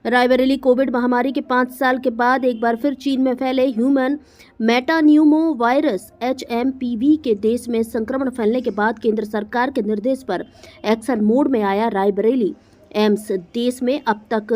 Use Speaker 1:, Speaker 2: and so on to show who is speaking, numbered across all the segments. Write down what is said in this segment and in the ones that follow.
Speaker 1: Raebareli Covid महामारी के 5 साल के बाद एक बार फिर चीन में फैले ह्यूमन मेटान्यूमो वायरस HMPV के देश में संक्रमण फैलने के बाद केंद्र सरकार के निर्देश पर एक्शन मोड में आया रायबरेली एम्स। देश में अब तक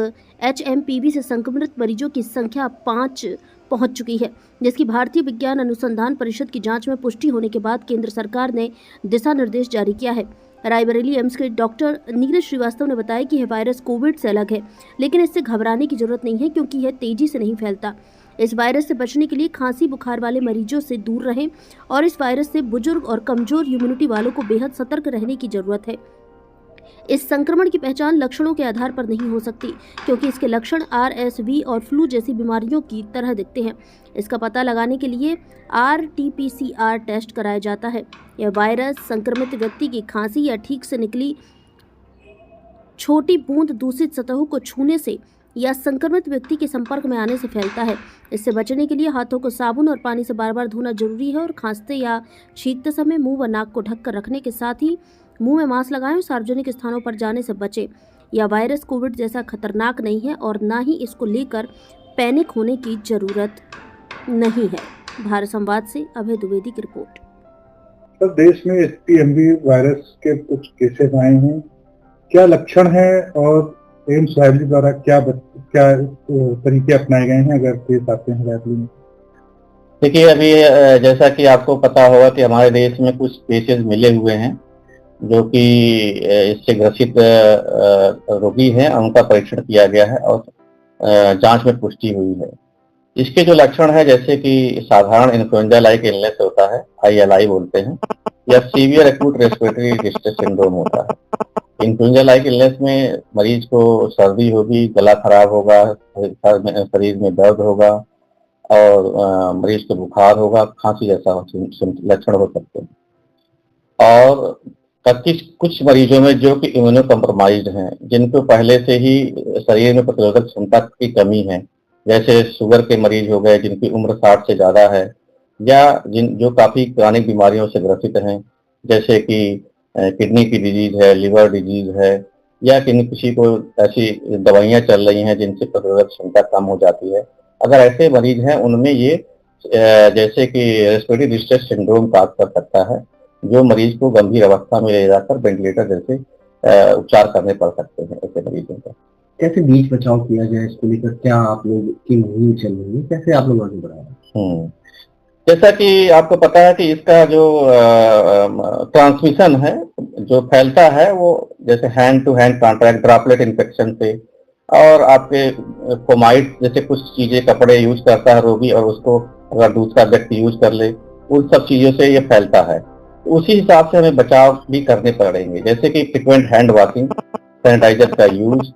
Speaker 1: HMPV से संक्रमित मरीजों की संख्या 5 पहुंच चुकी है, जिसकी भारतीय विज्ञान अनुसंधान परिषद की जांच में पुष्टि होने के बाद केंद्र सरकार ने दिशा निर्देश जारी किया है। रायबरेली एम्स के डॉक्टर नीरज श्रीवास्तव ने बताया कि यह वायरस कोविड से अलग है, लेकिन इससे घबराने की जरूरत नहीं है क्योंकि यह तेजी से नहीं फैलता। इस वायरस से बचने के लिए खांसी बुखार वाले मरीजों से दूर रहें और इस वायरस से बुजुर्ग और कमजोर इम्यूनिटी वालों को बेहद सतर्क रहने की जरूरत है। इस संक्रमण की पहचान लक्षणों के आधार पर नहीं हो सकती क्योंकि इसके लक्षण RSV और फ्लू जैसी बीमारियों की तरह दिखते हैं। इसका पता लगाने के लिए RT-PCR टेस्ट कराया जाता है। यह वायरस संक्रमित व्यक्ति की खांसी या ठीक से निकली छोटी बूंद दूषित सतहों को छूने से या संक्रमित व्यक्ति के संपर्क में आने से फैलता है। इससे बचने के लिए हाथों को साबुन और पानी से बार बार धोना जरूरी है और खांसते या छींकते समय मुंह व नाक को ढककर रखने के साथ ही मुंह में मास्क लगाएं और सार्वजनिक स्थानों पर जाने से बचें। यह वायरस कोविड जैसा खतरनाक नहीं है और ना ही इसको लेकर पैनिक होने की जरूरत नहीं है। भारत संवाद से अभय द्विवेदी की रिपोर्ट।
Speaker 2: सर, देश में HMPV वायरस के कुछ केसेस आए हैं, क्या लक्षण है और एम्स रायबरेली द्वारा क्या तरीके अपनाए गए हैं अगर केस आते हैं रायबरेली में?
Speaker 3: देखिए, अभी जैसा कि आपको पता होगा कि हमारे देश में कुछ केसेस मिले हुए हैं जो कि इससे ग्रसित रोगी हैं, उनका परीक्षण किया गया है और जांच में पुष्टि हुई है। इसके जो लक्षण है, जैसे कि साधारण इन्फ्लुएंजा लाइक इलनेस होता है, ILI बोलते हैं, या severe acute respiratory distress syndrome होता है। इन्फ्लुएंजा लाइक इलनेस में मरीज को सर्दी होगी, गला खराब होगा, शरीर में दर्द होगा और मरीज को बुखार होगा, खांसी जैसा लक्षण हो सकते हैं। और कुछ मरीजों में जो कि इम्यूनो कम्प्रोमाइज्ड हैं, जिनको पहले से ही शरीर में प्रतिरोधक क्षमता की कमी है, जैसे शुगर के मरीज हो गए जिनकी उम्र 60 से ज़्यादा है, या जो काफ़ी क्रॉनिक बीमारियों से ग्रसित हैं, जैसे कि किडनी की डिजीज है, लिवर डिजीज है, या किसी को ऐसी दवाइयाँ चल रही हैं जिनसे प्रतिरोधक क्षमता कम हो जाती है। अगर ऐसे मरीज हैं, उनमें ये जैसे कि रेस्पिरेटरी डिस्ट्रेस सिंड्रोम काम कर सकता है, जो मरीज को गंभीर अवस्था में ले जाकर वेंटिलेटर जैसे उपचार करने पड़ सकते हैं ऐसे मरीजों का।
Speaker 4: कैसे बीच बचाव किया जाए, इसको लेकर क्या आप लोग की मुहिम चल रही है, कैसे आप लोग आगे बढ़ा रहे हैं?
Speaker 3: जैसा कि आपको पता है कि इसका जो ट्रांसमिशन है, जो फैलता है, वो जैसे hand to hand contact, droplet infection से, और आपके फोमाइट जैसे कुछ चीजें कपड़े यूज करता है रोगी और उसको अगर दूसरा व्यक्ति यूज कर ले, उन सब चीजों से ये फैलता है। उसी हिसाब से हमें बचाव भी करने पड़ेंगे, जैसे कि फ्रिक्वेंट हैंड वॉशिंग, सैनिटाइजर का यूज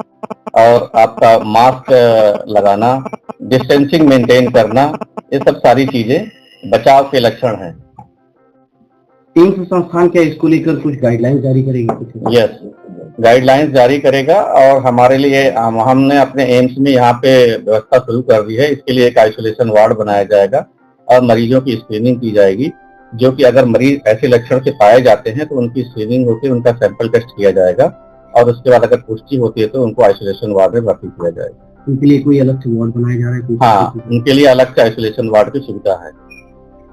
Speaker 3: और आपका मास्क लगाना, डिस्टेंसिंग मेंटेन करना, ये सब सारी चीजें बचाव के लक्षण हैं।
Speaker 4: एम्स संस्थान क्या इसको लेकर कुछ गाइडलाइंस जारी करेगा?
Speaker 3: यस, गाइडलाइंस जारी करेगा और हमारे लिए हमने अपने एम्स में यहाँ पे व्यवस्था शुरू कर दी है। इसके लिए एक आइसोलेशन वार्ड बनाया जाएगा और मरीजों की स्क्रीनिंग की जाएगी, जो कि अगर मरीज ऐसे लक्षण से पाए जाते हैं तो उनकी स्क्रीनिंग होकर उनका सैंपल टेस्ट किया जाएगा और उसके बाद अगर पुष्टि होती है तो उनको आइसोलेशन वार्ड में भर्ती किया जाएगा।
Speaker 4: उनके लिए कोई अलग से वार्ड बनाया जा रहा है?
Speaker 3: हाँ, उनके लिए अलग से आइसोलेशन वार्ड की सुविधा है।